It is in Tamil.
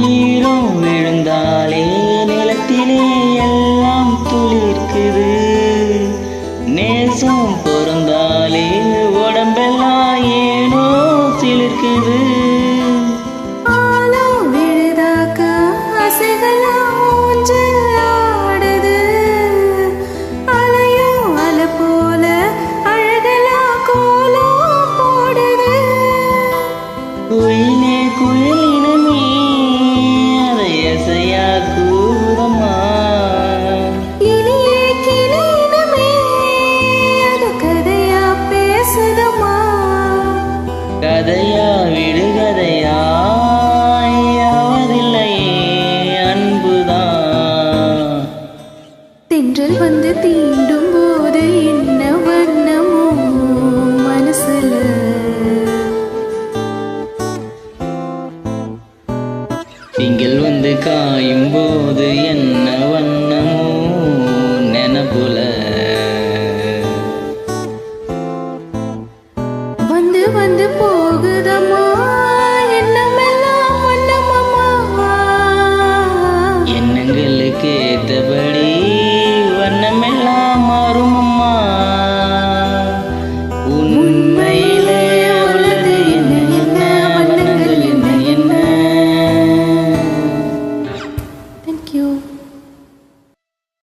ஈரம் விழுந்தாலே நிலத்திலே எல்லாம் துளிர்க்குது. நேசம் பொருந்தாலே உடம்பெல்லாம் ஏனோ சிலிர்க்குது. குயிலே குயிலினமே அதை எசையா கூறம்மா. இனியே கிளியினமே அது கதையா பேசுதம்மா. கதையா விடு கதையா